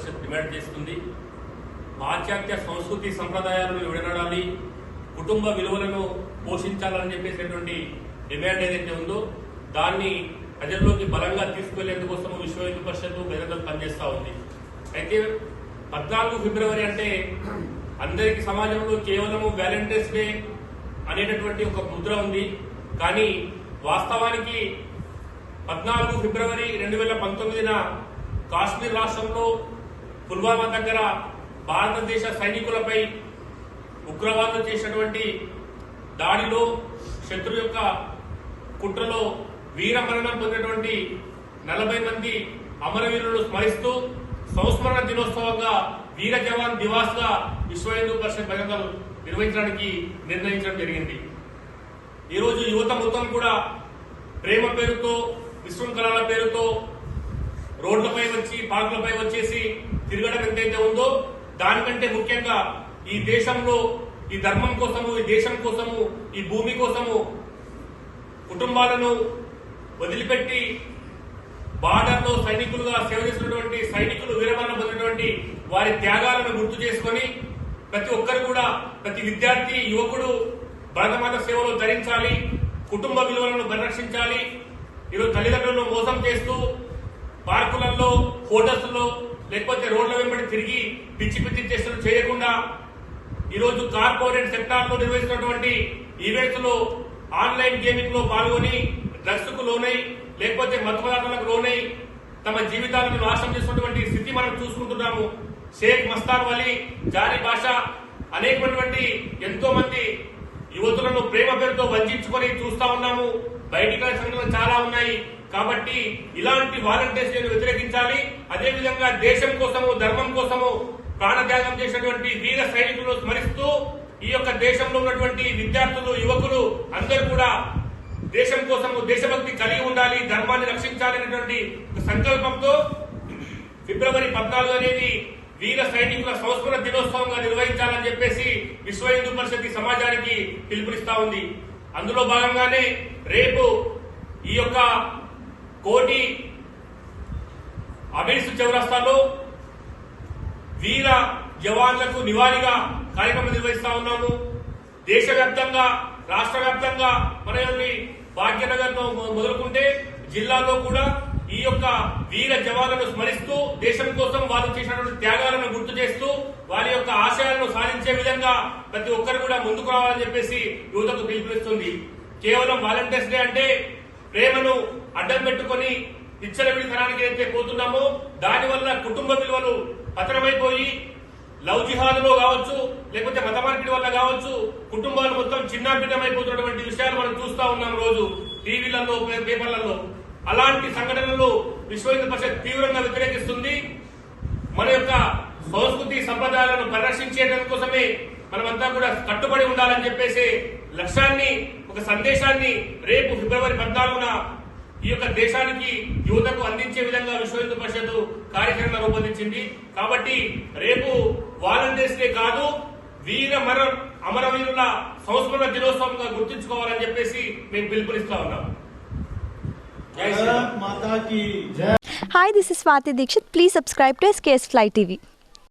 పరిషత్ demand చేస్తుంది. పాశ్చాత్య సంస్కృతి సంప్రదాయాలను విడనాడాలి, కుటుంబ విలువలను పోషించాలని చెప్పేసేటువంటి డిమాండ్ ఏదైతే ఉందో దాన్ని ప్రజల్లోకి బలంగా తీసుకెళ్లేందుకోసం విశ్వ హిందూ పరిషత్ బెదర్లు పనిచేస్తూ ఉంది. అయితే 14 ఫిబ్రవరి అంటే అందరికీ సమాజంలో కేవలం వ్యాలంటైన్స్ డే అనేటటువంటి ఒక ముద్ర ఉంది. కానీ వాస్తవానికి 14 ఫిబ్రవరి 2019 కాశ్మీర్ రాష్ట్రంలో పుల్వామా దగ్గర భారతదేశ సైనికులపై ఉగ్రవాదులు చేసినటువంటి దాడిలో శత్రు యొక్క కుట్రలో వీరమరణం పొందినటువంటి 40 మంది అమరవీరులను స్మరిస్తూ సంస్మరణ దినోత్సవంగా వీర జవాన్ దివాస్ గా విశ్వ హిందూ పరిషత్ బెదర్లు నిర్వహించడానికి నిర్ణయించడం జరిగింది. ఈరోజు యువత మొత్తం కూడా ప్రేమ పేరుతో విశృంఖలాల పేరుతో రోడ్లపై వచ్చి పార్కులపై వచ్చేసి తిరగడం ఎంతైతే ఉందో దానికంటే ముఖ్యంగా ఈ దేశంలో ఈ ధర్మం కోసము, ఈ దేశం కోసము, ఈ భూమి కోసము కుటుంబాలను వదిలిపెట్టి బార్డర్లో సైనికులుగా సేవ చేసినటువంటి సైనికులు వీరమరణం పొందినటువంటి వారి త్యాగాలను గుర్తు చేసుకుని ప్రతి ఒక్కరు కూడా ప్రతి విద్యార్థి యువకుడు భారతమాత సేవలో ధరించాలి, కుటుంబ విలువలను పరిరక్షించాలి. ఈరోజు తల్లిదండ్రులను మోసం చేస్తూ పార్కులలో, హోటల్స్లో లేకపోతే రోడ్ల వెంబడి తిరిగి పిచ్చి పిచ్చి చేష్టలు చేయకుండా ఈరోజు కార్పొరేట్ సెక్టార్ లో నిర్వహిస్తున్నటువంటి ఈవెంట్స్ లో ఆన్లైన్ గేమింగ్ లో పాల్గొని డ్రగ్స్ కు లోనై లేకపోతే మత్తు పదార్థాలకు లోనై తమ జీవితాలను నాశనం చేసినటువంటి స్థితి మనం చూసుకుంటున్నాము. షేక్ మస్తాన్ వలీ, జారీ భాషా అనేకమైనటువంటి ఎంతో మంది యువతులను ప్రేమ పేరుతో వంచుకొని చూస్తా ఉన్నాము. బయటికి సంఘటనలు చాలా ఉన్నాయి. కాబట్టి ఇలాంటి వాలంటీర్స్ వ్యతిరేకించాలి. అదేవిధంగా దేశం కోసము, ధర్మం కోసము ప్రాణత్యాగం చేసినటువంటి వీర సైనికులను స్మరిస్తూ ఈ యొక్క దేశంలో ఉన్నటువంటి విద్యార్థులు, యువకులు అందరూ కూడా దేశం కోసము దేశభక్తి కలిగి ఉండాలి, ధర్మాన్ని రక్షించాలి అనేటువంటి సంకల్పంతో ఫిబ్రవరి 14 అనేది వీర సైనికుల సంస్మరణ దినోత్సవంగా నిర్వహించాలని చెప్పేసి విశ్వ హిందూ పరిషత్ సమాజానికి పిలుపునిస్తా ఉంది. అందులో భాగంగానే రేపు ఈ యొక్క కోటి అబిడ్స్ చౌరస్తాలో వీర జవాన్లకు నివాళిగా కార్యక్రమం నిర్వహిస్తా ఉన్నాము. దేశవ్యాప్తంగా, రాష్ట్ర వ్యాప్తంగా మనల్ని భాగ్యనగర్ మొదలుకుంటే జిల్లాలో కూడా ఈ యొక్క వీర జవాన్లను స్మరిస్తూ దేశం కోసం వారు చేసినటువంటి త్యాగాలను గుర్తు చేస్తూ వారి యొక్క ఆశయాలను సాధించే విధంగా ప్రతి ఒక్కరు కూడా ముందుకు రావాలని చెప్పేసి యువతకు పిలుపునిస్తుంది. కేవలం వాలంటీర్స్ డే అంటే ప్రేమను అడ్డం పెట్టుకుని విచ్చలవిడితనానికి అయితే పోతున్నామో దానివల్ల కుటుంబ విలువలు పతనమైపోయి లవ్ జిహాద్లో కావచ్చు, లేకపోతే మత మార్పిడి వల్ల కావచ్చు, కుటుంబాలు మొత్తం చిన్నాభిన్నమైపోతున్నటువంటి విషయాలు మనం చూస్తా ఉన్నాం రోజు టీవీలలో, పేపర్లలో. అలాంటి సంఘటనలు విశ్వ హిందూ పరిషత్ తీవ్రంగా వ్యతిరేకిస్తుంది. మన యొక్క సంస్కృతి సంప్రదాయాలను పరిరక్షించేందుకు కోసమే మనమంతా కూడా కట్టుబడి ఉండాలని చెప్పేసి లక్ష్యాన్ని, ఒక సందేశాన్ని రేపు ఫిబ్రవరి 14న ఈ యొక్క దేశానికి, యువతకు అందించే విధంగా విశ్వ హిందూ పరిషత్ కార్యక్రమం రూపొందించింది. కాబట్టి రేపు వాలంటీర్స్ డే కాదు, అమరవీరుల సంస్మరణ దినోత్సవంగా గుర్తుంచుకోవాలని చెప్పేసి మేము పిలుపునిస్తా ఉన్నాం. Hi, this is Swati Dikshit. Please subscribe to SKS Fly TV.